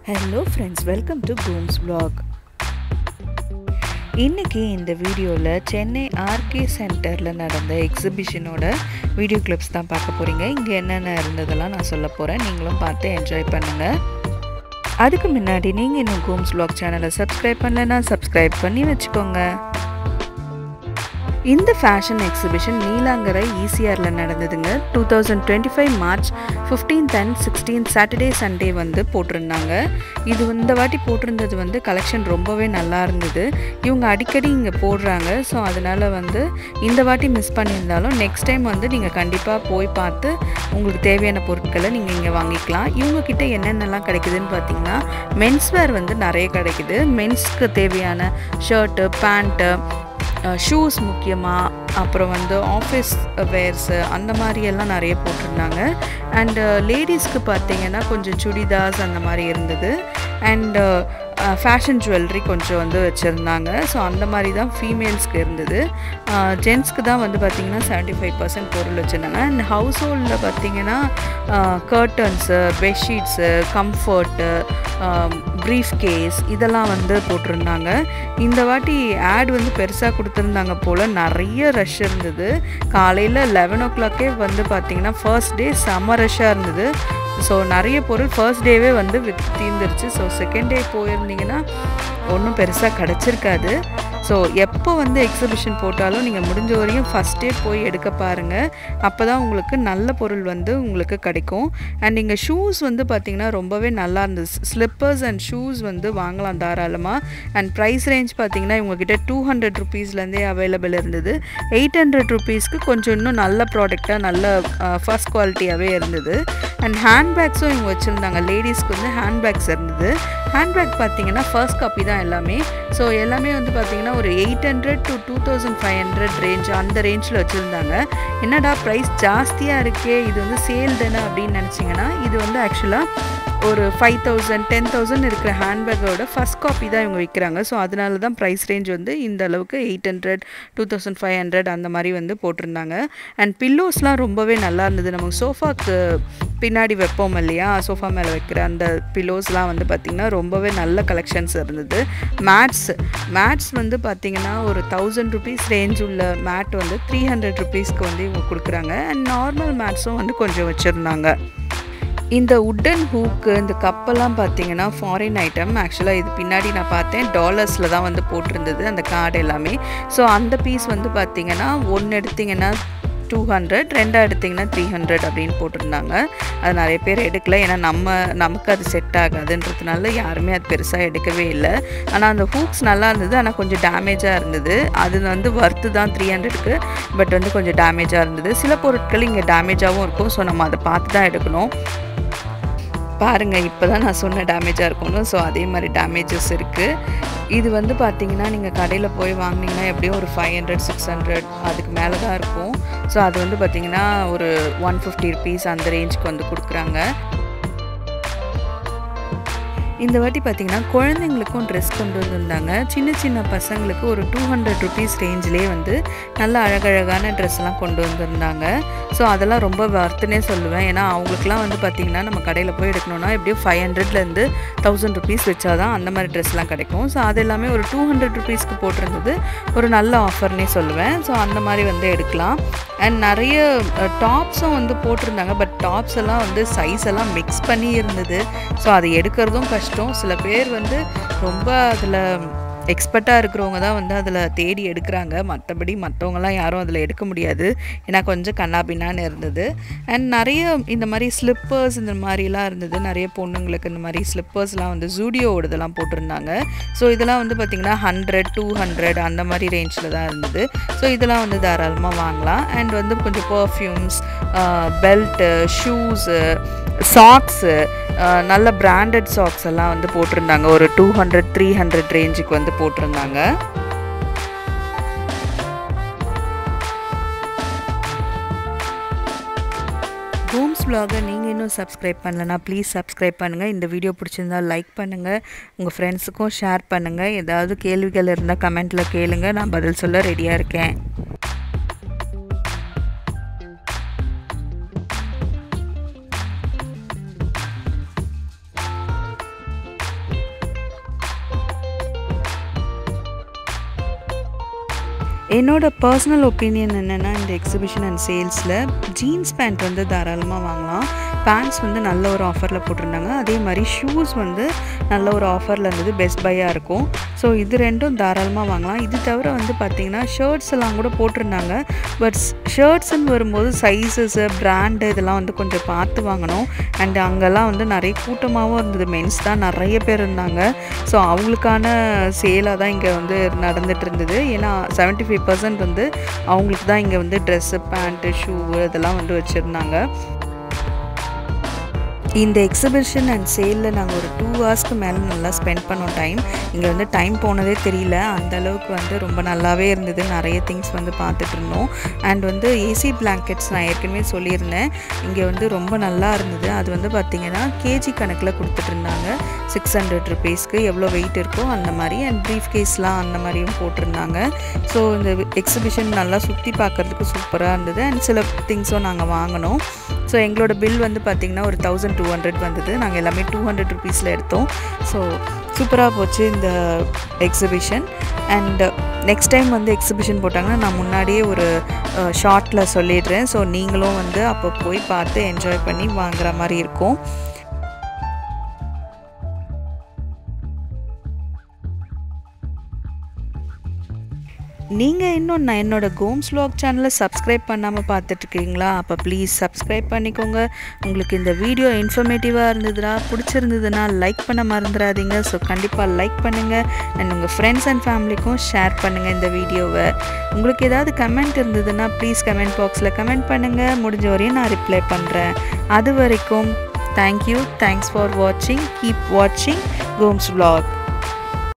Hello friends, welcome to Goom's vlog. இன்னைக்கு இந்த வீடியோவில் சென்னை ஆர்கே சென்டரில் நடந்த எக்ஸிபிஷனோட வீடியோ கிளிப்ஸ் தான் பார்க்க போகிறீங்க. இங்கே என்னென்ன இருந்ததெல்லாம் நான் சொல்ல போகிறேன், நீங்களும் பார்த்து என்ஜாய் பண்ணுங்கள். அதுக்கு முன்னாடி நீங்கள் இன்னும் Goom's vlog சேனலை சப்ஸ்கிரைப் பண்ணலைன்னா சப்ஸ்கிரைப் பண்ணி வச்சுக்கோங்க. இந்த ஃபேஷன் எக்ஸிபிஷன் நீலாங்கரை ஈசிஆரில் நடந்ததுங்க. 2025 March 15th and 16th Saturday Sunday வந்து போட்டிருந்தாங்க. இது இந்த வாட்டி போட்டிருந்தது வந்து கலெக்ஷன் ரொம்பவே நல்லா இருந்தது. இவங்க அடிக்கடி இங்கே போடுறாங்க. ஸோ அதனால் வந்து இந்த வாட்டி மிஸ் பண்ணியிருந்தாலும் நெக்ஸ்ட் டைம் வந்து நீங்கள் கண்டிப்பாக போய் பார்த்து உங்களுக்கு தேவையான பொருட்களை நீங்கள் இங்கே வாங்கிக்கலாம். இவங்கக்கிட்ட என்னென்னலாம் கிடைக்குதுன்னு பார்த்தீங்கன்னா மென்ஸ்வேர் வந்து நிறைய கிடைக்குது. மென்ஸ்க்கு தேவையான ஷர்ட்டு, பேண்ட்டு, ஷூஸ் முக்கியமாக, அப்புறம் வந்து ஆஃபீஸ் வேர்ஸு அந்த மாதிரியெல்லாம் நிறைய போட்டிருந்தாங்க. அண்டு லேடிஸ்க்கு பார்த்தீங்கன்னா கொஞ்சம் சுடிதார்ஸ் அந்த மாதிரி இருந்தது. அண்டு ஃபேஷன் ஜுவல்லரி கொஞ்சம் வந்து வச்சுருந்தாங்க. ஸோ அந்த மாதிரி தான் ஃபீமேல்ஸ்க்கு இருந்தது. ஜென்ஸ்க்கு தான் வந்து பார்த்திங்கன்னா 75% பொருள் வச்சுருந்தாங்க. அண்ட் ஹவுஸ் ஹோல்டில் பார்த்திங்கன்னா curtains, bedsheets, comfort, briefcase இதெல்லாம் வந்து போட்டிருந்தாங்க. இந்த வாட்டி ஆட் வந்து பெருசாக கொடுத்துருந்தாங்க போல். நிறைய ரஷ் இருந்தது. காலையில் 11 o'clock வந்து பார்த்திங்கன்னா ஃபர்ஸ்ட் டே செம்ம ரஷ்ஷாக இருந்தது. ஸோ நிறைய பொருள் ஃபர்ஸ்ட் டேவே வந்து தீர்ந்துருச்சு. ஸோ செகண்ட் டே போயிருந்தீங்கன்னா ஒன்றும் பெருசாக கிடச்சிருக்காது. ஸோ எப்போ வந்து எக்ஸிபிஷன் போட்டாலும் நீங்கள் முடிஞ்ச வரையும் ஃபஸ்ட் டே போய் எடுக்க பாருங்கள். அப்போ தான் உங்களுக்கு நல்ல பொருள் வந்து உங்களுக்கு கிடைக்கும். அண்ட் இங்கே ஷூஸ் வந்து பார்த்திங்கன்னா ரொம்பவே நல்லா இருந்தது. ஸ்லிப்பர்ஸ் அண்ட் ஷூஸ் வந்து வாங்கலாம் தாராளமாக. அண்ட் ப்ரைஸ் ரேஞ்ச் பார்த்திங்கன்னா இவங்ககிட்ட 200 rupeesலேருந்தே அவைலபிள் இருந்தது. 800 rupeesக்கு கொஞ்சம் இன்னும் நல்ல ப்ராடக்டாக நல்ல ஃபர்ஸ்ட் குவாலிட்டியாகவே இருந்தது. அண்ட் ஹேண்ட்பேக்ஸும் இவங்க வச்சுருந்தாங்க. லேடிஸ்க்கு வந்து ஹேண்ட்பேக்ஸ் இருந்தது. ஹேண்ட்பேக் பார்த்திங்கன்னா ஃபர்ஸ்ட் காப்பி தான் எல்லாமே. ஸோ எல்லாமே வந்து பார்த்திங்கன்னா ஒரு 800 to 2500 ரேஞ்ச் அந்த ரேஞ்சில் வச்சுருந்தாங்க. என்னடா ப்ரைஸ் ஜாஸ்தியாக இருக்கே, இது வந்து சேல் தானே அப்படின்னு நினச்சிங்கன்னா இது வந்து ஆக்சுவலாக ஒரு 5000 10,000 இருக்கிற ஹேண்ட்பேக்கோட ஃபஸ்ட் காப்பி தான் இவங்க விற்கிறாங்க. ஸோ அதனால தான் ப்ரைஸ் ரேஞ்ச் வந்து இந்த அளவுக்கு 800 2500 அந்த மாதிரி வந்து போட்டிருந்தாங்க. அண்ட் பில்லோஸ்லாம் ரொம்பவே நல்லா இருந்தது. நமக்கு சோஃபாக்கு பின்னாடி வைப்போம் இல்லையா, சோஃபா மேலே வைக்கிற அந்த பில்லோஸ்லாம் வந்து பார்த்திங்கன்னா ரொம்பவே நல்ல கலெக்ஷன்ஸ் இருந்தது. மேட்ஸ் வந்து பார்த்திங்கன்னா ஒரு 1000 rupees ரேஞ்ச் உள்ள மேட் வந்து 300 rupeesக்கு வந்து இவங்க கொடுக்குறாங்க. அண்ட் நார்மல் மேட்ஸும் வந்து கொஞ்சம் வச்சுருந்தாங்க. இந்த உட்டன் ஹூக்கு, இந்த கப்பெல்லாம் பார்த்தீங்கன்னா ஃபாரின் ஐட்டம். ஆக்சுவலாக இது பின்னாடி நான் பார்த்தேன் டாலர்ஸில் தான் வந்து போட்டிருந்தது அந்த கார்டு எல்லாமே. ஸோ அந்த பீஸ் வந்து பார்த்திங்கன்னா ஒன்று எடுத்திங்கன்னா 200, ரெண்டாக எடுத்திங்கன்னா 300 அப்படின்னு போட்டிருந்தாங்க. அது நிறைய பேர் எடுக்கல. ஏன்னா நமக்கு அது செட் ஆகாதுன்றதுனால யாருமே அது பெருசாக எடுக்கவே இல்லை. ஆனால் அந்த ஹூக்ஸ் நல்லா இருந்தது. ஆனால் கொஞ்சம் டேமேஜாக இருந்தது. அது வந்து ஒர்த்து தான் 300க்கு, பட் வந்து கொஞ்சம் டேமேஜாக இருந்தது. சில பொருட்கள் இங்கே டேமேஜாகவும் இருக்கும். ஸோ நம்ம அதை பார்த்து தான் எடுக்கணும். பாருங்கள், இப்போ தான் நான் சொன்ன டேமேஜாக இருக்கணும். ஸோ அதே மாதிரி டேமேஜஸ் இருக்குது. இது வந்து பார்த்திங்கன்னா நீங்கள் கடையில் போய் வாங்கினீங்கன்னா எப்படியும் ஒரு 500 600 அதுக்கு மேலே தான் இருக்கும். ஸோ அது வந்து பார்த்திங்கன்னா ஒரு 150 rupees அந்த ரேஞ்சுக்கு வந்து கொடுக்குறாங்க. இந்த வாட்டி பார்த்திங்கன்னா குழந்தைங்களுக்கும் ட்ரெஸ் கொண்டு வந்திருந்தாங்க. சின்ன சின்ன பசங்களுக்கு ஒரு 200 rupees ரேஞ்சிலே வந்து நல்ல அழகழகான ட்ரெஸ்லாம் கொண்டு வந்திருந்தாங்க. ஸோ அதெல்லாம் ரொம்ப வர்த்துனே சொல்லுவேன். ஏன்னா அவங்களுக்குலாம் வந்து பார்த்திங்கன்னா நம்ம கடையில் போய் எடுக்கணுன்னா எப்படியும் 500லேருந்து 1000 rupees வச்சா தான் அந்த மாதிரி ட்ரெஸ்லாம் கிடைக்கும். ஸோ அது எல்லாமே ஒரு 200 rupeesக்கு போட்டிருந்தது. ஒரு நல்ல ஆஃபர்னே சொல்லுவேன். ஸோ அந்த மாதிரி வந்து எடுக்கலாம். அண்ட் நிறைய டாப்ஸும் வந்து போட்டிருந்தாங்க. பட் டாப்ஸ் எல்லாம் வந்து சைஸ் எல்லாம் மிக்ஸ் பண்ணி இருந்தது. ஸோ அதை எடுக்கிறதும் கஷ்டம். சில பேர் வந்து ரொம்ப அதில் எக்ஸ்பர்ட்டாக இருக்கிறவங்க தான் வந்து அதில் தேடி எடுக்கிறாங்க. மற்றபடி மற்றவங்களாம் யாரும் அதில் எடுக்க முடியாது. ஏன்னா கொஞ்சம் கண்ணாபின்னான்னு இருந்தது. அண்ட் நிறைய இந்த மாதிரி ஸ்லிப்பர்ஸ் இந்த மாதிரிலாம் இருந்தது. நிறைய பொண்ணுங்களுக்கு இந்த மாதிரி ஸ்லிப்பர்ஸ்லாம் வந்து ஜூடியோவோடதெல்லாம் போட்டிருந்தாங்க. ஸோ இதெல்லாம் வந்து பார்த்திங்கன்னா 100 200 அந்த மாதிரி ரேஞ்சில் தான் இருந்தது. ஸோ இதெல்லாம் வந்து தாராளமாக வாங்கலாம். அண்ட் வந்து கொஞ்சம் பர்ஃப்யூம்ஸ், பெல்ட்டு, ஷூஸு, சாக்ஸு, நல்ல பிராண்டட் சாக்ஸ் எல்லாம் வந்து போட்டிருந்தாங்க. ஒரு 200 300 ரேஞ்சுக்கு வந்து போட்டிருந்தாங்க. Goom's vlogger நீங்கள் இன்னும் சப்ஸ்கிரைப் பண்ணலன்னா ப்ளீஸ் சப்ஸ்கிரைப் பண்ணுங்கள். இந்த வீடியோ பிடிச்சிருந்தால் லைக் பண்ணுங்கள், உங்கள் ஃப்ரெண்ட்ஸுக்கும் ஷேர் பண்ணுங்கள். ஏதாவது கேள்விகள் இருந்தால் கமெண்ட்டில் கேளுங்க, நான் பதில் சொல்ல ரெடியாக இருக்கேன். என்னோட பர்சனல் ஒப்பீனியன் என்னென்னா, இந்த எக்ஸிபிஷன் அண்ட் சேல்ஸில் ஜீன்ஸ் பேண்ட் வந்து தாராளமாக வாங்கலாம். பேண்ட்ஸ் வந்து நல்ல ஒரு ஆஃபரில் போட்டிருந்தாங்க. அதே மாதிரி ஷூஸ் வந்து நல்ல ஒரு ஆஃபரில் இருந்தது, பெஸ்ட் பையாக இருக்கும். ஸோ இது ரெண்டும் தாராளமாக வாங்கலாம். இது தவிர வந்து பார்த்திங்கன்னா ஷர்ட்ஸ் எல்லாம் கூட போட்டிருந்தாங்க. பட் ஷர்ட்ஸுன்னு வரும்போது சைஸஸு, பிராண்டு இதெல்லாம் வந்து கொஞ்சம் பார்த்து வாங்கணும். அண்ட் அங்கெல்லாம் வந்து நிறைய கூட்டமாகவும் இருந்தது. மென்ஸ் தான் நிறைய பேர் இருந்தாங்க. ஸோ அவங்களுக்கான சேலாக தான் இங்கே வந்து நடந்துகிட்டு இருந்தது. ஏன்னா 75% வந்து அவங்களுக்கு தான் இங்கே வந்து ட்ரெஸ்ஸு, பேண்ட்டு, ஷூ இதெல்லாம் வந்து வச்சுருந்தாங்க. இந்த எக்ஸிபிஷன் அண்ட் சேலில் நாங்கள் ஒரு 2 ஹவர்ஸ்க்கு மேலே நல்லா ஸ்பெண்ட் பண்ணோம் டைம். இங்கே வந்து டைம் போனதே தெரியல. அந்தளவுக்கு வந்து ரொம்ப நல்லாவே இருந்தது. நிறைய திங்ஸ் வந்து பார்த்துட்டு இருந்தோம். அண்ட் வந்து ஏசி பிளாங்கெட்ஸ் நான் ஏற்கனவே சொல்லியிருந்தேன், இங்கே வந்து ரொம்ப நல்லா இருந்தது. அது வந்து பார்த்திங்கன்னா கேஜி கணக்கில் கொடுத்துட்ருந்தாங்க. 600 rupeesக்கு எவ்வளோ வெயிட் இருக்கோ அந்த மாதிரி. அண்ட் ப்ரீஃப் கேஸ்லாம் அந்த மாதிரியும் போட்டிருந்தாங்க. ஸோ இந்த எக்ஸிபிஷன் நல்லா சுற்றி பார்க்குறதுக்கு சூப்பராக இருந்தது. அண்ட் சில திங்ஸும் நாங்கள் வாங்கினோம். ஸோ எங்களோட பில் வந்து பார்த்திங்கன்னா ஒரு 1200 வந்தது. நாங்கள் எல்லாமே 200 rupeesல எடுத்தோம். ஸோ சூப்பராக போச்சு இந்த எக்ஸிபிஷன். அண்ட் நெக்ஸ்ட் டைம் வந்து எக்ஸிபிஷன் போட்டாங்கன்னா நான் முன்னாடியே ஒரு ஷார்ட்டில் சொல்லிடுறேன். ஸோ நீங்களும் வந்து அப்போ போய் பார்த்து என்ஜாய் பண்ணி வாங்குற மாதிரி இருக்கும். நீங்கள் இன்னும் நான் என்னோடய கோம்ஸ் vlog சேனலை சப்ஸ்கிரைப் பண்ணாமல் பார்த்துட்ருக்கீங்களா? அப்போ ப்ளீஸ் சப்ஸ்கிரைப் பண்ணிக்கோங்க. உங்களுக்கு இந்த வீடியோ இன்ஃபர்மேட்டிவாக இருந்ததுன்னா, பிடிச்சிருந்ததுன்னா லைக் பண்ண மறந்துடாதீங்க. ஸோ கண்டிப்பாக லைக் பண்ணுங்கள். அண்ட் உங்கள் ஃப்ரெண்ட்ஸ் அண்ட் ஃபேமிலிக்கும் ஷேர் பண்ணுங்கள் இந்த வீடியோவை. உங்களுக்கு ஏதாவது கமெண்ட் இருந்ததுன்னா ப்ளீஸ் கமெண்ட் பாக்ஸில் கமெண்ட் பண்ணுங்கள். முடிஞ்ச வரையும் நான் ரிப்ளை பண்ணுறேன். அது வரைக்கும் தேங்க்யூ. தேங்க்ஸ் ஃபார் வாட்சிங். கீப் வாட்சிங் கோம்ஸ் vlog.